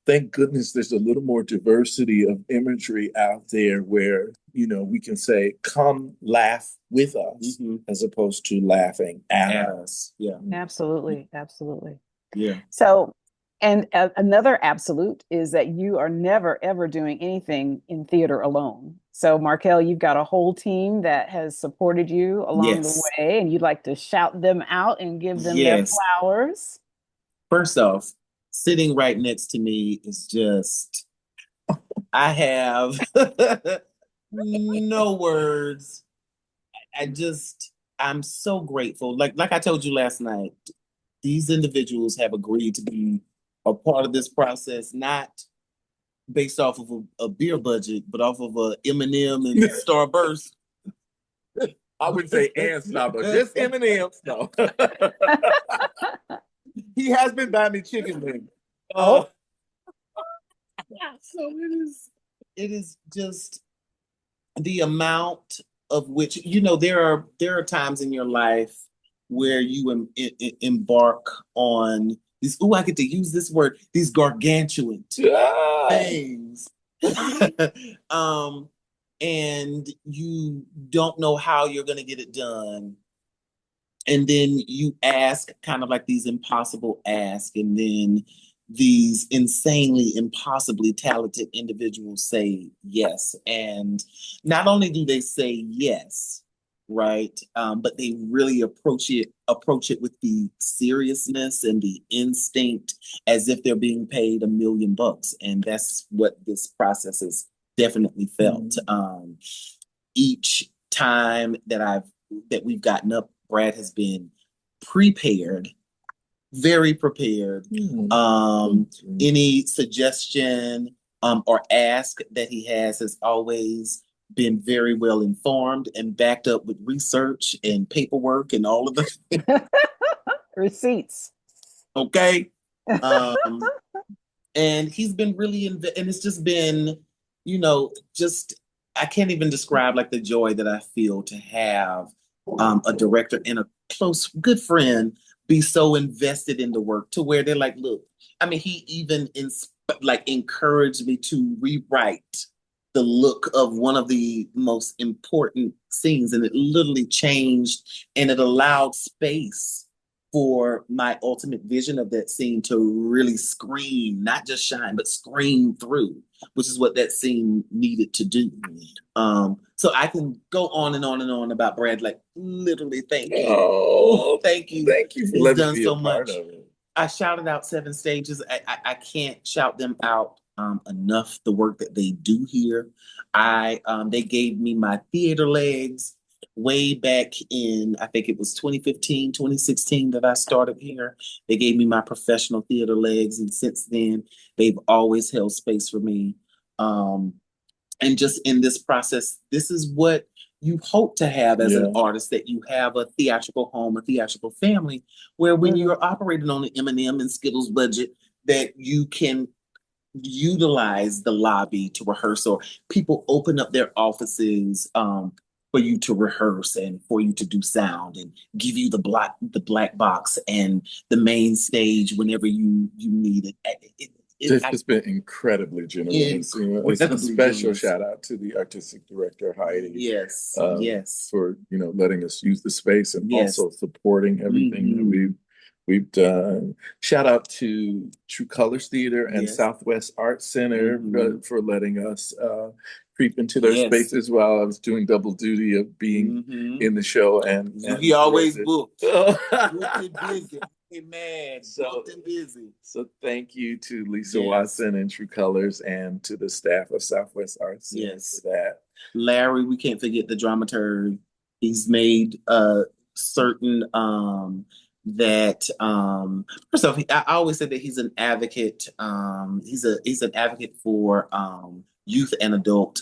Speaker 3: thank goodness there's a little more diversity of imagery out there where, we can say, come laugh with us as opposed to laughing at us.
Speaker 2: Yeah.
Speaker 1: Absolutely.
Speaker 2: Yeah.
Speaker 1: So, and another absolute is that you are never, ever doing anything in theater alone. So, Markell, you've got a whole team that has supported you along the way, and you'd like to shout them out and give them their flowers.
Speaker 2: First off, sitting right next to me is just, I have no words. I'm so grateful. Like I told you last night, these individuals have agreed to be a part of this process, not based off of a beer budget, but off of a M&M and Starburst.
Speaker 3: I would say and Starburst, just M&M's. No. He has been buying me chicken wings.
Speaker 2: So it is just the amount of which, there are times in your life where you embark on these, I get to use this word, these gargantuan things. And you don't know how you're going to get it done. And then you ask kind of like these impossible asks, and then these insanely, impossibly talented individuals say yes. And not only do they say yes, right, but they really approach it with the seriousness and the instinct as if they're being paid $1 million. And that's what this process has definitely felt. Each time that we've gotten up, Brad has been prepared, very prepared. Any suggestion or ask that he has always been very well informed and backed up with research and paperwork and all of the
Speaker 1: receipts.
Speaker 2: Okay. And he's been really, and it's just been, I can't even describe like the joy that I feel to have a director and a close, good friend be so invested in the work to where they're like, look, he even encouraged me to rewrite the look of one of the most important scenes, and it literally changed, and it allowed space for my ultimate vision of that scene to really scream, not just shine, but scream through, which is what that scene needed to do. So I can go on and on and on about Brad, like literally, thank you.
Speaker 3: Oh,
Speaker 2: thank you.
Speaker 3: Thank you for
Speaker 2: He's
Speaker 3: letting
Speaker 2: done
Speaker 3: me be
Speaker 2: so
Speaker 3: a part
Speaker 2: much.
Speaker 3: of it.
Speaker 2: I shouted out 7 stages. I can't shout them out enough the work that they do here. They gave me my theater legs way back in, I think it was 2015, 2016 that I started here. They gave me my professional theater legs, and since then, they've always held space for me. And just in this process, this is what you hope to have as an artist, that you have a theatrical home, a theatrical family, where when you're operating on an M&M and Skittles budget, that you can utilize the lobby to rehearse, or people open up their offices for you to rehearse and for you to do sound, and give you the black box and the main stage whenever you need it.
Speaker 3: This has been incredibly generous. It's a special shout out to the artistic director Heidi.
Speaker 2: Yes,
Speaker 3: for letting us use the space, and also supporting everything that we've done. Shout out to True Colors Theater and Southwest Art Center for letting us creep into their spaces while I was doing double duty of being in the show. And
Speaker 2: he always booked. Man, booked and busy.
Speaker 3: So thank you to Lisa Watson and True Colors, and to the staff of Southwest Arts for that.
Speaker 2: Larry, we can't forget the dramaturg. He's made certain that first off, I always say that he's an advocate. He's an advocate for youth and adult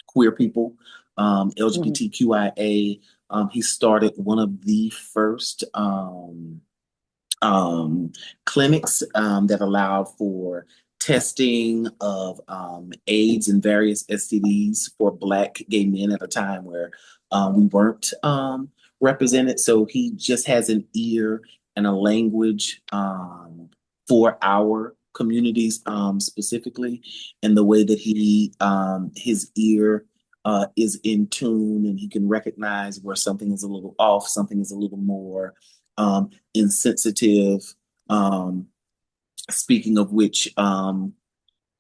Speaker 2: queer people, LGBTQIA. He started one of the first clinics that allowed for testing of AIDS and various STDs for Black gay men at a time where we weren't represented. So he just has an ear and a language for our communities specifically, and the way that he his ear is in tune, and he can recognize where something is a little off, something is a little more insensitive. Speaking of which,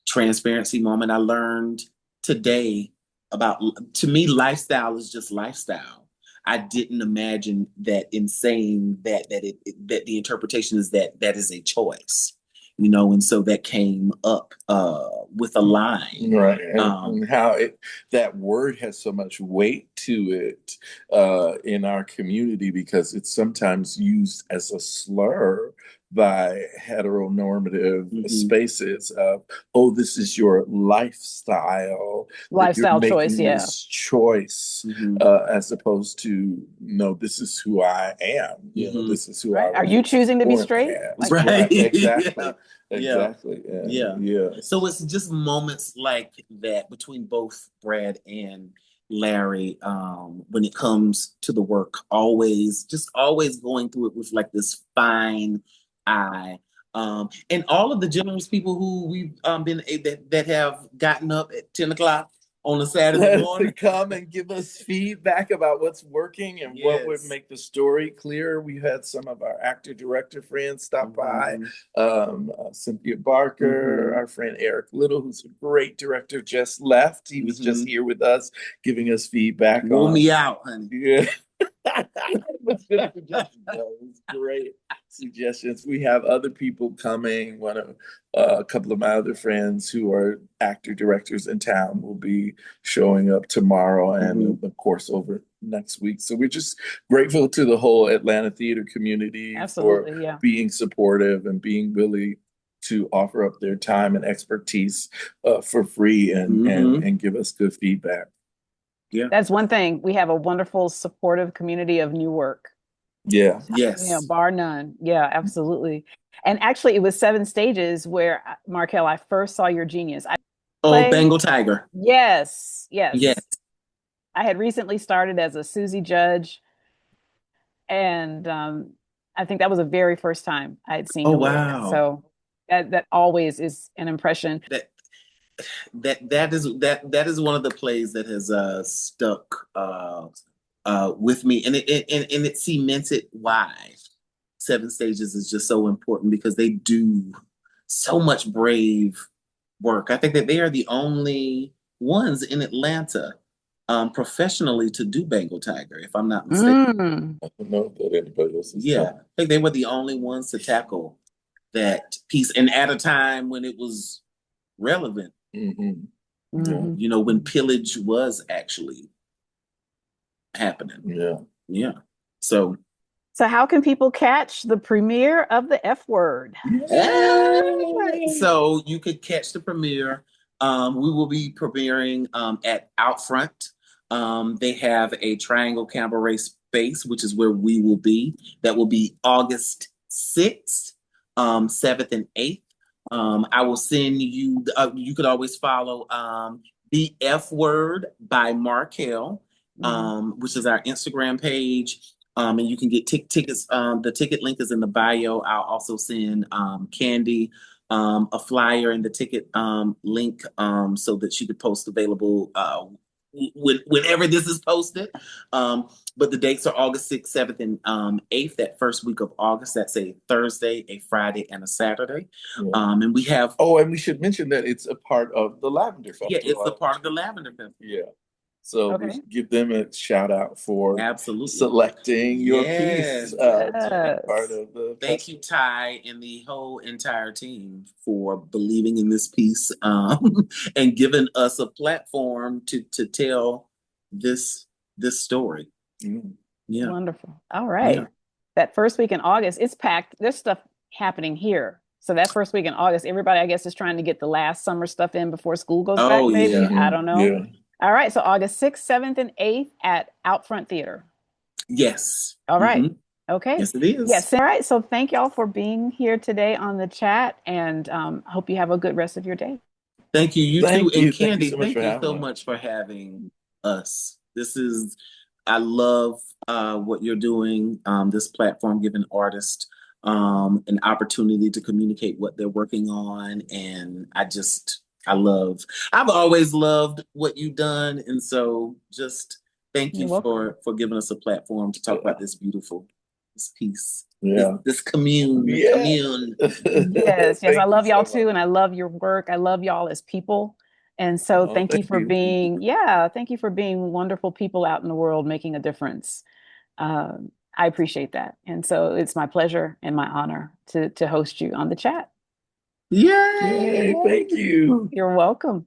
Speaker 2: transparency moment, I learned today about, to me, lifestyle is just lifestyle. I didn't imagine that in saying that that the interpretation is that is a choice. And so that came up with a line,
Speaker 3: right? And how that word has so much weight to it in our community, because it's sometimes used as a slur by heteronormative spaces of, this is your lifestyle choice, this choice, as opposed to, no, this is who I am. This is who I am.
Speaker 1: Are you choosing to be straight?
Speaker 3: Right, exactly. Exactly. Yeah.
Speaker 2: So it's just moments like that between both Brad and Larry, when it comes to the work, always going through it with like this fine eye. And all of the generous people who we've been that have gotten up at 10 o'clock on a Saturday morning
Speaker 3: to come and give us feedback about what's working and what would make the story clearer. We had some of our actor director friends stop by. Cynthia Barker, our friend Eric Little, who's a great director, just left. He was just here with us, giving us feedback.
Speaker 2: Roll me out, honey.
Speaker 3: Yeah. It was good suggestions, though. It was great suggestions. We have other people coming. A couple of my other friends who are actor directors in town will be showing up tomorrow, and of course over next week. So we're just grateful to the whole Atlanta theater community for being supportive and being willing to offer up their time and expertise for free and give us good feedback.
Speaker 2: Yeah,
Speaker 1: that's one thing. We have a wonderful, supportive community of new work.
Speaker 2: Yeah. Yes.
Speaker 1: Bar none. Yeah, absolutely. And actually, it was 7 Stages where, Markell, I first saw your genius.
Speaker 2: Bengal Tiger.
Speaker 1: Yes. I had recently started as a Susie Judge, and I think that was the very first time I had seen.
Speaker 2: Wow!
Speaker 1: So that always is an impression.
Speaker 2: That is one of the plays that has stuck with me, and it cemented why 7 Stages is just so important, because they do so much brave work. I think that they are the only ones in Atlanta professionally to do Bengal Tiger, if I'm not mistaken.
Speaker 3: I don't know that anybody else is.
Speaker 2: I think they were the only ones to tackle that piece, and at a time when it was relevant.
Speaker 1: Mhm.
Speaker 2: You know, when pillage was actually happening. Yeah. So
Speaker 1: how can people catch the premiere of the F Word?
Speaker 2: So you could catch the premiere. We will be premiering at Outfront. They have a Triangle Cabaret space, which is where we will be. That will be August 6th, 7th, and 8th. I will send you, you could always follow The F Word by Markell, which is our Instagram page. And you can get tickets. The ticket link is in the bio. I'll also send Candy a flyer and the ticket link so that she could post available whenever this is posted. But the dates are August 6th, 7th, and 8th, that first week of August. That's a Thursday, a Friday, and a Saturday. And we have...
Speaker 3: Oh, and we should mention that it's a part of the Lavender Festival.
Speaker 2: Yeah, it's a part of the Lavender Festival.
Speaker 3: Yeah. So we give them a shout out for selecting your piece to be part of the
Speaker 2: Thank you, Ty, and the whole entire team for believing in this piece and giving us a platform to tell this story. Yeah.
Speaker 1: Wonderful. All right. Yeah. That first week in August, it's packed. There's stuff happening here. So that first week in August, everybody, I guess, is trying to get the last summer stuff in before school goes back, maybe. I don't know. Yeah. All right. So August 6th, 7th, and 8th at Outfront Theater.
Speaker 2: Yes.
Speaker 1: All right. Okay.
Speaker 2: Yes, it is.
Speaker 1: Yes. All right. So thank y'all for being here today on the chat, and hope you have a good rest of your day.
Speaker 2: Thank you. You too. And Candy, thank you so much for having us. I love what you're doing, this platform, giving artists an opportunity to communicate what they're working on. And I've always loved what you've done. And so just thank you for giving us a platform to talk about this piece. Yeah. This commune.
Speaker 1: Yes. I love y'all too. And I love your work. I love y'all as people. And so thank you for being wonderful people out in the world making a difference. I appreciate that. And so it's my pleasure and my honor to host you on the chat.
Speaker 3: Yay! Thank you.
Speaker 1: You're welcome.